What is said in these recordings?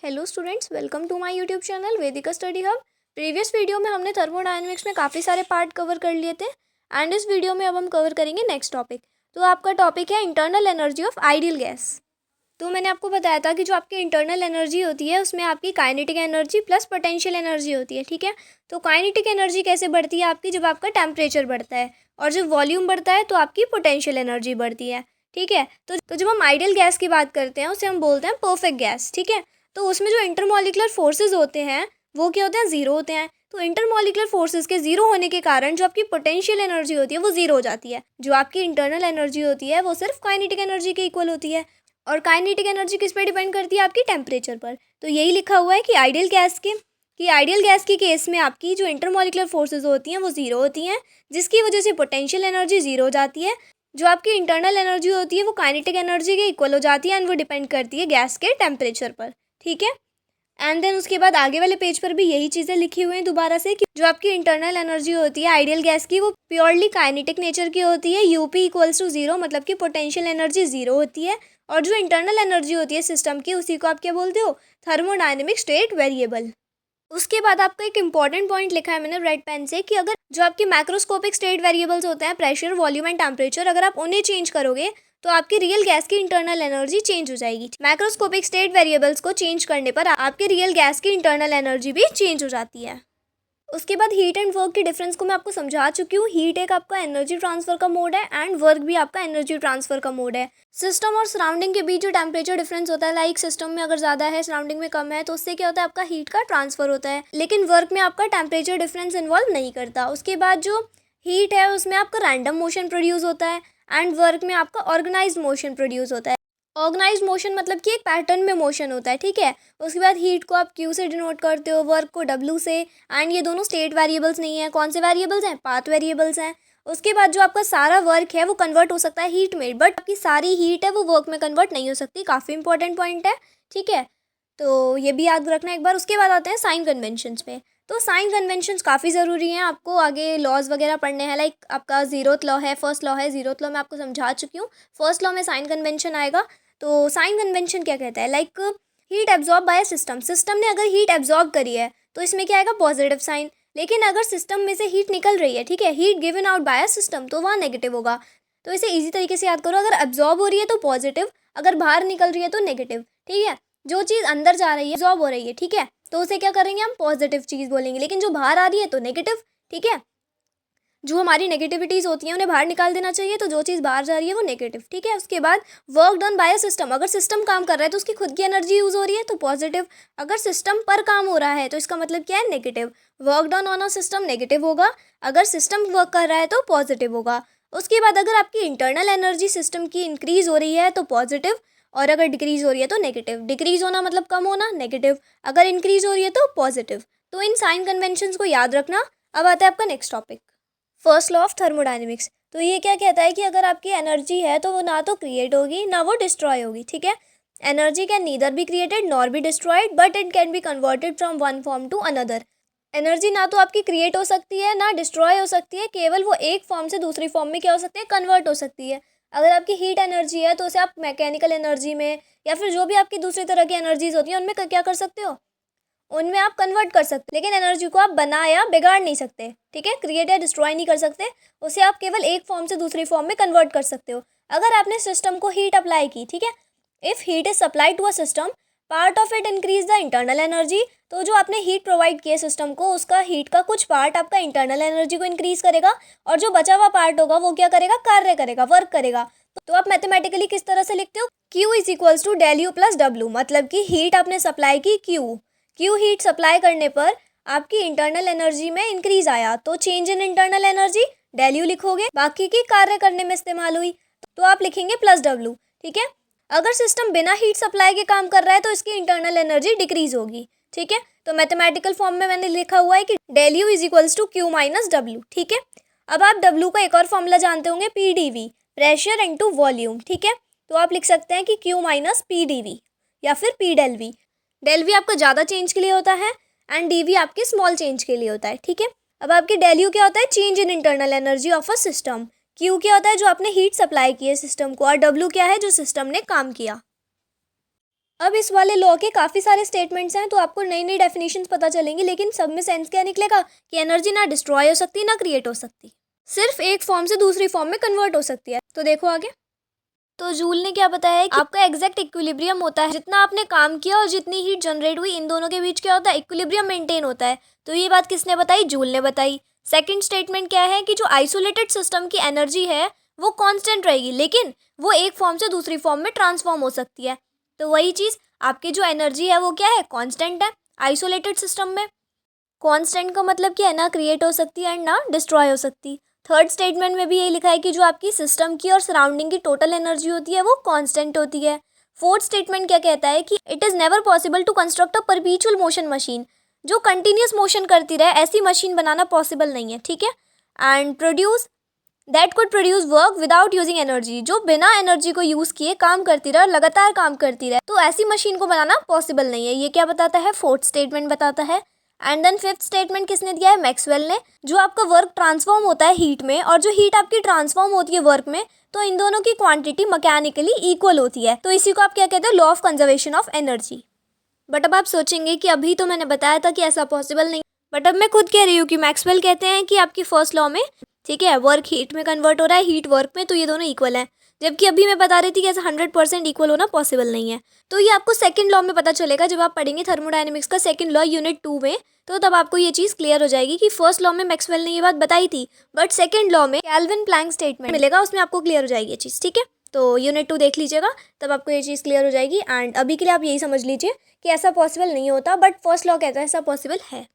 Hello students, welcome to my YouTube channel Vedika study hub. Previous video में हमने thermodynamics में काफ़ी सारे पार्ट कवर कर लिए थे एंड इस वीडियो में अब हम कवर करेंगे नेक्स्ट टॉपिक। तो आपका टॉपिक है internal energy of ideal gas. तो मैंने आपको बताया था कि जो आपकी इंटरनल एनर्जी होती है उसमें आपकी kinetic energy plus potential energy होती है, ठीक है। तो काइनेटिक एनर्जी कैसे बढ़ती है आपकी, जब आपका टेम्परेचर बढ़ता है, और जब वॉल्यूम बढ़ता है तो आपकी पोटेंशियल एनर्जी बढ़ती है, ठीक है। तो जब हम आइडियल गैस की बात करते हैं उसे हम बोलते हैं परफेक्ट गैस, ठीक है। तो उसमें जो इंटरमॉलिकुलर फोर्सेज होते हैं वो क्या होते हैं, ज़ीरो होते हैं। तो इंटरमॉलिकुलर फोर्सेज के ज़ीरो होने के कारण जो आपकी पोटेंशियल एनर्जी होती है वो ज़ीरो हो जाती है। जो आपकी इंटरनल एनर्जी होती है वो सिर्फ काइनेटिक एनर्जी के इक्वल होती है, और काइनेटिक एनर्जी किस पे डिपेंड करती है, आपकी टेम्परेचर पर। तो यही लिखा हुआ है कि आइडियल गैस की केस में आपकी जो इंटरमॉलिकुलर फोर्सेज होती हैं वो ज़ीरो होती हैं, जिसकी वजह से पोटेंशियल एनर्जी ज़ीरो हो जाती है। जो आपकी इंटरनल एनर्जी होती है वो काइनेटिक एनर्जी के इक्वल हो जाती है एंड वो डिपेंड करती है गैस के टेम्परेचर पर, ठीक है। एंड देन उसके बाद आगे वाले पेज पर भी यही चीज़ें लिखी हुई हैं दोबारा से कि जो आपकी इंटरनल एनर्जी होती है आइडियल गैस की वो प्योरली काइनेटिक नेचर की होती है। यूपी इक्वल्स टू ज़ीरो, मतलब कि पोटेंशियल एनर्जी ज़ीरो होती है, और जो इंटरनल एनर्जी होती है सिस्टम की उसी को आप क्या बोलते हो, थर्मोडायनेमिक स्टेट वेरिएबल। उसके बाद आपका एक इंपॉर्टेंट पॉइंट लिखा है मैंने रेड पेन से कि अगर जो आपके मैक्रोस्कोपिक स्टेट वेरिएबल्स होते हैं, प्रेशर, वॉल्यूम एंड टेम्परेचर, अगर आप उन्हें चेंज करोगे तो आपकी रियल गैस की इंटरनल एनर्जी चेंज हो जाएगी। मैक्रोस्कोपिक स्टेट वेरिएबल्स को चेंज करने पर आपकी रियल गैस की इंटरनल एनर्जी भी चेंज हो जाती है। उसके बाद हीट एंड वर्क के डिफरेंस को मैं आपको समझा चुकी हूँ। हीट एक आपका एनर्जी ट्रांसफर का मोड है एंड वर्क भी आपका एनर्जी ट्रांसफर का मोड है। सिस्टम और सराउंडिंग के बीच जो टेम्परेचर डिफरेंस होता है, लाइक सिस्टम में अगर ज़्यादा है सराउंडिंग में कम है, तो उससे क्या होता है, आपका हीट का ट्रांसफर होता है। लेकिन वर्क में आपका टेम्परेचर डिफरेंस इन्वॉल्व नहीं करता। उसके बाद जो हीट है उसमें आपका रैंडम मोशन प्रोड्यूस होता है एंड वर्क में आपका ऑर्गेनाइज्ड मोशन प्रोड्यूस होता है। ऑर्गेनाइज्ड मोशन मतलब कि एक पैटर्न में मोशन होता है, ठीक है। उसके बाद हीट को आप क्यू से डिनोट करते हो, वर्क को डब्ल्यू से, एंड ये दोनों स्टेट वेरिएबल्स नहीं है। कौन से वेरिएबल्स हैं, पाथ वेरिएबल्स हैं। उसके बाद जो आपका सारा वर्क है वो कन्वर्ट हो सकता है हीट में, बट आपकी सारी हीट है वो वर्क में कन्वर्ट नहीं हो सकती। काफ़ी इंपॉर्टेंट पॉइंट है, ठीक है। तो ये भी याद रखना एक बार। उसके बाद आते हैं साइन कन्वेंशंस पे। तो साइन कन्वेंशंस काफ़ी ज़रूरी हैं, आपको आगे लॉज वगैरह पढ़ने हैं। लाइक आपका ज़ीरोथ लॉ है, फर्स्ट लॉ है। ज़ीरोथ लॉ मैं आपको समझा चुकी हूँ, फर्स्ट लॉ में साइन कन्वेंशन आएगा। तो साइन कन्वेंशन क्या कहता है, like heat absorb by system. System ने अगर हीट एब्जॉर्ब करी है तो इसमें क्या आएगा, पॉजिटिव साइन। लेकिन अगर सिस्टम में से हीट निकल रही है, ठीक है, heat given out by system, तो वहाँ नेगेटिव होगा। तो इसे इजी तरीके से याद करो, अगर एब्जॉर्ब हो रही है तो पॉजिटिव, अगर बाहर निकल रही है तो नेगेटिव, ठीक है। जो चीज़ अंदर जा रही है, एब्जॉर्ब हो रही है, ठीक है, तो उसे क्या करेंगे हम, पॉजिटिव चीज़ बोलेंगे। लेकिन जो बाहर आ रही है तो नेगेटिव, ठीक है। जो हमारी नेगेटिविटीज़ होती हैं उन्हें बाहर निकाल देना चाहिए, तो जो चीज़ बाहर जा रही है वो नेगेटिव, ठीक है। उसके बाद वर्क डन बाय सिस्टम। अगर सिस्टम काम कर रहा है तो उसकी खुद की एनर्जी यूज़ हो रही है तो पॉजिटिव। अगर सिस्टम पर काम हो रहा है तो इसका मतलब क्या है, negative. Work done on a system negative होगा, अगर सिस्टम वर्क कर रहा है तो पॉजिटिव होगा। उसके बाद अगर आपकी इंटरनल एनर्जी सिस्टम की इंक्रीज़ हो रही है तो पॉजिटिव, और अगर डिक्रीज़ हो रही है तो नेगेटिव। डिक्रीज़ होना मतलब कम होना, नेगेटिव। अगर इंक्रीज़ हो रही है तो पॉजिटिव। तो इन साइन कन्वेंशंस को याद रखना। अब आता है आपका next topic, first law of thermodynamics. तो ये क्या कहता है कि अगर आपकी एनर्जी है तो वो ना तो क्रिएट होगी ना वो डिस्ट्रॉय होगी, ठीक है। Energy can neither be created nor be destroyed, but it can be converted from one form to another. Energy ना तो आपकी क्रिएट हो सकती है ना डिस्ट्रॉय हो सकती है, केवल वो एक फॉर्म से दूसरी फॉर्म में क्या हो सकती है, कन्वर्ट हो सकती है। अगर आपकी हीट एनर्जी है तो उसे आप मैकेनिकल एनर्जी में, या फिर जो भी आपकी दूसरी तरह की एनर्जीज होती हैं उनमें क्या कर सकते हो, उनमें आप कन्वर्ट कर सकते, लेकिन एनर्जी को आप बना या बिगाड़ नहीं सकते, ठीक है। क्रिएट या डिस्ट्रॉय नहीं कर सकते, उसे आप केवल एक फॉर्म से दूसरी फॉर्म में कन्वर्ट कर सकते हो। अगर आपने सिस्टम को हीट अप्लाई की, ठीक है, if heat is supplied to a system, part of it increase the internal energy. तो जो आपने हीट प्रोवाइड किया सिस्टम को, उसका हीट का कुछ पार्ट आपका इंटरनल एनर्जी को इंक्रीज करेगा, और जो बचा हुआ पार्ट होगा वो क्या करेगा, कार्य करेगा, वर्क करेगा। तो आप मैथमेटिकली किस तरह से लिखते हो, Q is equals to del U plus W. मतलब कि हीट आपने सप्लाई की क्यू हीट सप्लाई करने पर आपकी इंटरनल एनर्जी में इंक्रीज आया, तो change in internal energy del U लिखोगे। बाकी की कार्य करने में इस्तेमाल हुई तो आप लिखेंगे प्लस डब्ल्यू, ठीक है। अगर सिस्टम बिना हीट सप्लाई के काम कर रहा है तो इसकी इंटरनल एनर्जी डिक्रीज होगी, ठीक है। तो मैथमेटिकल फॉर्म में मैंने लिखा हुआ है कि del U is equals to Q minus W, ठीक है। अब आप डब्ल्यू का एक और फॉर्मूला जानते होंगे, P D V, pressure into volume, ठीक है। तो आप लिख सकते हैं कि Q minus P D V या फिर P del V. Del V आपका ज़्यादा चेंज के लिए होता है एंड डी वी आपके स्मॉल चेंज के लिए होता है, ठीक है। अब आपकी डेल यू क्या होता है, change in internal energy of a system. Q क्या होता है, जो आपने हीट सप्लाई की है सिस्टम को, और डब्ल्यू क्या है, जो सिस्टम ने काम किया। अब इस वाले लॉ के काफ़ी सारे स्टेटमेंट्स हैं, तो आपको नई नई डेफिनेशंस पता चलेंगी, लेकिन सब में सेंस क्या निकलेगा कि एनर्जी ना डिस्ट्रॉय हो सकती ना क्रिएट हो सकती, सिर्फ एक फॉर्म से दूसरी फॉर्म में कन्वर्ट हो सकती है। तो देखो आगे। तो जूल ने क्या बताया है कि आपका एग्जैक्ट इक्विलिब्रियम होता है, जितना आपने काम किया और जितनी हीट जनरेट हुई इन दोनों के बीच क्या होता है, इक्विलिब्रियम मेंटेन होता है। तो ये बात किसने बताई, जूल ने बताई। सेकंड स्टेटमेंट क्या है कि जो आइसोलेटेड सिस्टम की एनर्जी है वो कांस्टेंट रहेगी, लेकिन वो एक फॉर्म से दूसरी फॉर्म में ट्रांसफॉर्म हो सकती है। तो वही चीज़, आपकी जो एनर्जी है वो क्या है, कांस्टेंट है आइसोलेटेड सिस्टम में। कांस्टेंट का मतलब क्या है, ना क्रिएट हो सकती है एंड ना डिस्ट्रॉय हो सकती। थर्ड स्टेटमेंट में भी यही लिखा है कि जो आपकी सिस्टम की और सराउंडिंग की टोटल एनर्जी होती है वो कांस्टेंट होती है। फोर्थ स्टेटमेंट क्या कहता है कि it is never possible to construct a perpetual motion machine, जो कंटिन्यूस मोशन करती रहे ऐसी मशीन बनाना पॉसिबल नहीं है, ठीक है। And produce that could produce work without using energy, जो बिना एनर्जी को यूज़ किए काम करती रहे और लगातार काम करती रहे, तो ऐसी मशीन को बनाना पॉसिबल नहीं है। ये क्या बताता है, फोर्थ स्टेटमेंट बताता है। एंड देन फिफ्थ स्टेटमेंट किसने दिया है, मैक्सवेल ने। जो आपका वर्क ट्रांसफॉर्म होता है हीट में और जो हीट आपकी ट्रांसफॉर्म होती है वर्क में, तो इन दोनों की क्वांटिटी मैकेनिकली इक्वल होती है। तो इसी को आप क्या कहते हैं, law of conservation of energy. But अब आप सोचेंगे कि अभी तो मैंने बताया था कि ऐसा पॉसिबल नहीं, बट अब मैं खुद कह रही हूँ कि मैक्सवेल कहते हैं कि आपकी फर्स्ट लॉ में, ठीक है, वर्क हीट में कन्वर्ट हो रहा है, हीट वर्क में, तो ये दोनों इक्वल हैं। जबकि अभी मैं बता रही थी कि ऐसा 100% इक्वल होना पॉसिबल नहीं है। तो ये आपको सेकंड लॉ में पता चलेगा, जब आप पढ़ेंगे थर्मोडायनेमिक्स का सेकंड लॉ यूनिट 2 में, तो तब आपको ये चीज़ क्लियर हो जाएगी कि फर्स्ट लॉ में मैक्सवेल ने ये बात बताई थी, बट सेकंड लॉ में कैल्विन प्लैंक स्टेटमेंट मिलेगा, उसमें आपको क्लियर हो जाएगी ये चीज़, ठीक है। तो यूनिट 2 देख लीजिएगा, तब आपको ये चीज़ क्लियर हो जाएगी। एंड अभी के लिए आप यही समझ लीजिए कि ऐसा पॉसिबल नहीं होता, बट फर्स्ट लॉ कहता है ऐसा पॉसिबल है।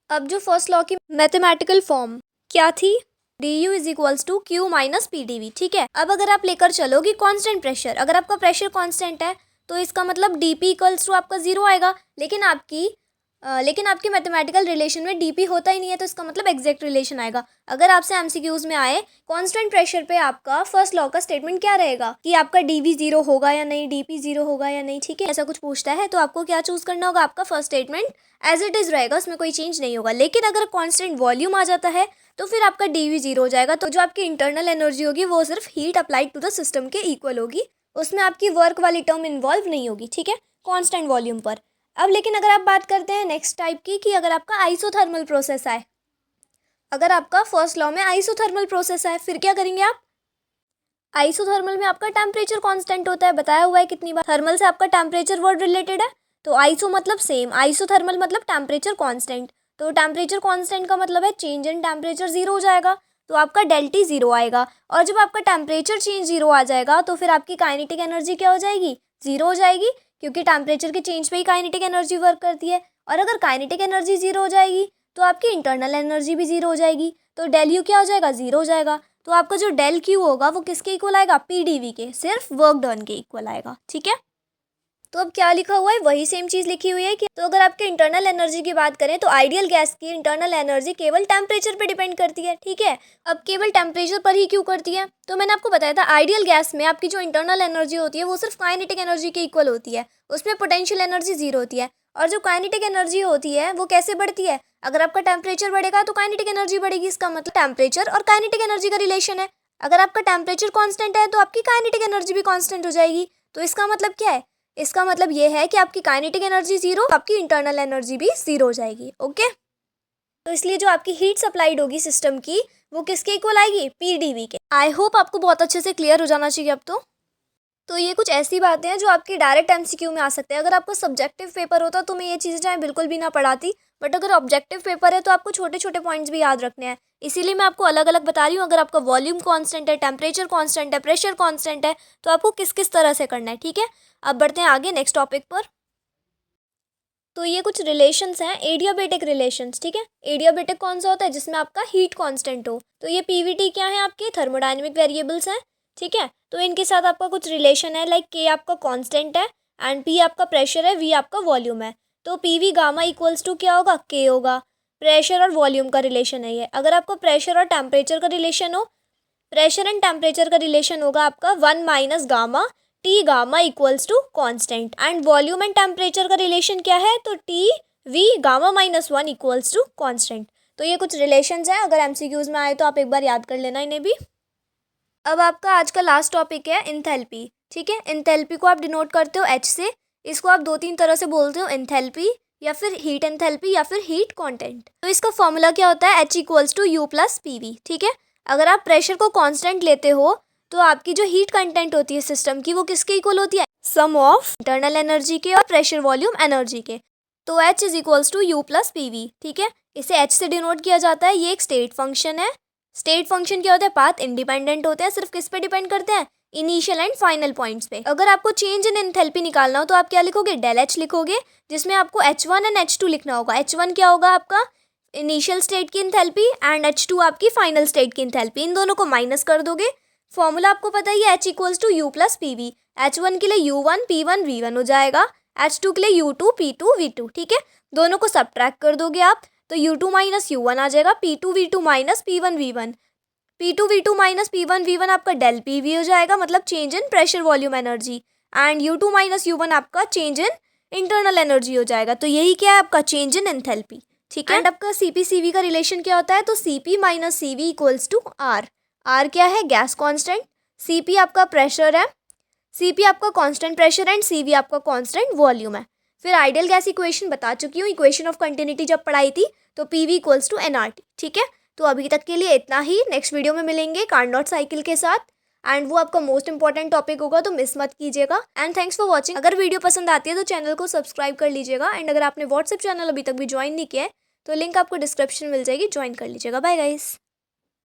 अब जो फर्स्ट लॉ की मैथमेटिकल फॉर्म क्या थी, du is equals to Q minus P D V, ठीक है। अब अगर आप लेकर चलो कि कांस्टेंट प्रेशर, अगर आपका प्रेशर कांस्टेंट है तो इसका मतलब dp इक्वल्स टू आपका 0 आएगा, लेकिन आपकी मैथमेटिकल रिलेशन में dp होता ही नहीं है, तो इसका मतलब एग्जैक्ट रिलेशन आएगा। अगर आपसे एमसीक्यूज में आए कांस्टेंट प्रेशर पे आपका फर्स्ट लॉ का स्टेटमेंट क्या रहेगा कि आपका dv 0 होगा या नहीं, dp 0 होगा या नहीं, ठीक है, ऐसा कुछ पूछता है तो आपको क्या चूज करना होगा, आपका first statement as it is रहेगा, उसमें कोई चेंज नहीं होगा। लेकिन अगर कांस्टेंट वॉल्यूम आ जाता है तो फिर आपका dv 0 हो जाएगा। तो जो आपकी इंटरनल एनर्जी होगी वो सिर्फ heat applied to the system के इक्वल होगी, उसमें आपकी वर्क वाली टर्म इन्वॉल्व नहीं होगी, ठीक है, कांस्टेंट वॉल्यूम पर। अब लेकिन अगर आप बात करते हैं नेक्स्ट टाइप की, कि अगर आपका आइसोथर्मल प्रोसेस आए, अगर आपका फर्स्ट लॉ में आइसोथर्मल प्रोसेस है, फिर क्या करेंगे आप, आइसोथर्मल में आपका टेम्परेचर कांस्टेंट होता है, बताया हुआ है कितनी बार, थर्मल से आपका टेम्परेचर वर्ड रिलेटेड है, तो आइसो मतलब सेम, आइसोथर्मल मतलब टेम्परेचर कांस्टेंट, तो टेम्परेचर कांस्टेंट का मतलब है चेंज इन टेम्परेचर 0 हो जाएगा, तो आपका डेल्टी 0 आएगा। और जब आपका टेम्परेचर चेंज 0 आ जाएगा तो फिर आपकी काइनेटिक एनर्जी क्या हो जाएगी, 0 हो जाएगी, क्योंकि टेम्परेचर के चेंज पे ही काइनेटिक एनर्जी वर्क करती है। और अगर काइनेटिक एनर्जी 0 हो जाएगी तो आपकी इंटरनल एनर्जी भी 0 हो जाएगी, तो डेल यू क्या हो जाएगा, 0 हो जाएगा। तो आपका जो डेल क्यू होगा वो किसके इक्वल आएगा, पी डी वी के, सिर्फ वर्क डन के इक्वल आएगा, ठीक है। तो अब क्या लिखा हुआ है, वही सेम चीज़ लिखी हुई है कि तो अगर आपके इंटरनल एनर्जी की बात करें तो आइडियल गैस की इंटरनल एनर्जी केवल टेम्परेचर पे डिपेंड करती है, ठीक है। अब केवल टेम्परेचर पर ही क्यों करती है, तो मैंने आपको बताया था आइडियल गैस में आपकी जो इंटरनल एनर्जी होती है वो सिर्फ काइनेटिक एनर्जी के इक्वल होती है, उसमें पोटेंशियल एनर्जी 0 होती है। और जो काइनेटिक एनर्जी होती है वो कैसे बढ़ती है, अगर आपका टेम्परेचर बढ़ेगा तो काइनेटिक एनर्जी बढ़ेगी, इसका मतलब टेम्परेचर और काइनेटिक एनर्जी का रिलेशन है। अगर आपका टेम्परेचर कांस्टेंट है तो आपकी काइनेटिक एनर्जी भी कांस्टेंट हो जाएगी। तो इसका मतलब क्या है, इसका मतलब ये है कि आपकी काइनेटिक एनर्जी 0, आपकी इंटरनल एनर्जी भी 0 हो जाएगी, ओके। तो इसलिए जो आपकी हीट सप्लाइड होगी सिस्टम की वो किसके इक्वल आएगी, पीडीवी के। आई होप आपको बहुत अच्छे से क्लियर हो जाना चाहिए अब तो ये कुछ ऐसी बातें हैं जो आपकी डायरेक्ट एमसीक्यू में आ सकते हैं। अगर आपको सब्जेक्टिव पेपर होता तो मैं ये चीज़ें चाहे बिल्कुल भी ना पढ़ाती, बट अगर ऑब्जेक्टिव पेपर है तो आपको छोटे छोटे पॉइंट्स भी याद रखने हैं, इसीलिए मैं आपको अलग अलग बता रही हूँ। अगर आपका वॉल्यूम कांस्टेंट है, टेम्परेचर कांस्टेंट है, प्रेशर कांस्टेंट है, तो आपको किस किस तरह से करना है, ठीक है। अब बढ़ते हैं आगे नेक्स्ट टॉपिक पर। तो ये कुछ रिलेशंस हैं, एडियाबेटिक रिलेशंस, ठीक है। एडियाबेटिक कौन सा होता है, जिसमें आपका हीट कांस्टेंट हो। तो ये पीवीटी क्या है, आपके थर्मोडायनेमिक वेरिएबल्स हैं, ठीक है। तो इनके साथ आपका कुछ रिलेशन है, लाइक के आपका कांस्टेंट है एंड पी आपका प्रेशर है, वी आपका वॉल्यूम है। तो P V gamma equals to क्या होगा, के होगा। प्रेशर और वॉल्यूम का रिलेशन है ये। अगर आपको प्रेशर और टेम्परेचर का रिलेशन हो, प्रेशर एंड टेम्परेचर का रिलेशन होगा आपका 1 minus gamma, T gamma equals to constant. And volume and temperature का रिलेशन क्या है, तो T V gamma minus 1 equals to constant. तो ये कुछ रिलेशंस हैं, अगर एमसीक्यूज में आए तो आप एक बार याद कर लेना इन्हें भी। अब आपका आज का लास्ट टॉपिक है इंथैल्पी, ठीक है। इंथैल्पी को आप डिनोट करते हो एच से, इसको आप 2-3 तरह से बोलते हो, एंथैल्पी या फिर हीट एंथैल्पी या फिर हीट कंटेंट। तो इसका फॉर्मूला क्या होता है, H=U+PV। ठीक है, अगर आप प्रेशर को कांस्टेंट लेते हो तो आपकी जो हीट कंटेंट होती है सिस्टम की वो किसके इक्वल होती है, सम ऑफ इंटरनल एनर्जी के और प्रेशर वॉल्यूम एनर्जी के। तो H=U+PV। ठीक है, इसे H से डिनोट किया जाता है। ये एक स्टेट फंक्शन है। स्टेट फंक्शन क्या होता है, पाथ इंडिपेंडेंट होते हैं, सिर्फ किस पे डिपेंड करते हैं, इनिशियल एंड फाइनल पॉइंट्स पे। अगर आपको चेंज इन एंथैल्पी निकालना हो तो आप क्या लिखोगे, डेल H लिखोगे, जिसमें आपको H1 एंड H2 लिखना होगा। H1 क्या होगा आपका इनिशियल स्टेट की एंथैल्पी एंड H2 आपकी फाइनल स्टेट की एंथैल्पी। इन दोनों को माइनस कर दोगे। फॉर्मूला आपको पता ही है, H=U+PV। H1 के लिए U1 P1 V1 हो जाएगा, H2 के लिए U2 P2 V2। ठीक है, दोनों को सब्ट्रैक्ट कर दोगे आप तो U2 माइनस U1 आ जाएगा, P2 V2 minus P1 V1। P2 V2 minus P1 V1 आपका डेल PV हो जाएगा, मतलब change in pressure volume energy, and U2 minus U1 आपका चेंज इन इंटरनल एनर्जी हो जाएगा। तो यही क्या है आपका चेंज इन एंथैल्पी। ठीक है, एंड आपका CP CV का रिलेशन क्या होता है, तो CP minus CV equals to R। R क्या है, गैस कांस्टेंट, CP आपका प्रेशर है, CP आपका कांस्टेंट प्रेशर एंड CV आपका कांस्टेंट वॉल्यूम है। फिर आइडियल गैस इक्वेशन बता चुकी हूँ, इक्वेशन ऑफ कंटिन्यूटी जब पढ़ाई थी, तो PV इक्वल्स टू nRT। ठीक है, तो अभी तक के लिए इतना ही। नेक्स्ट वीडियो में मिलेंगे कार्नोट साइकिल के साथ, एंड वो आपका मोस्ट इंपॉर्टेंट टॉपिक होगा, तो मिस मत कीजिएगा। And thanks for watching. अगर वीडियो पसंद आती है तो चैनल को सब्सक्राइब कर लीजिएगा, एंड अगर आपने व्हाट्सएप चैनल अभी तक भी ज्वाइन नहीं किया है तो लिंक आपको डिस्क्रिप्शन मिल जाएगी, ज्वाइन कर लीजिएगा। Bye guys.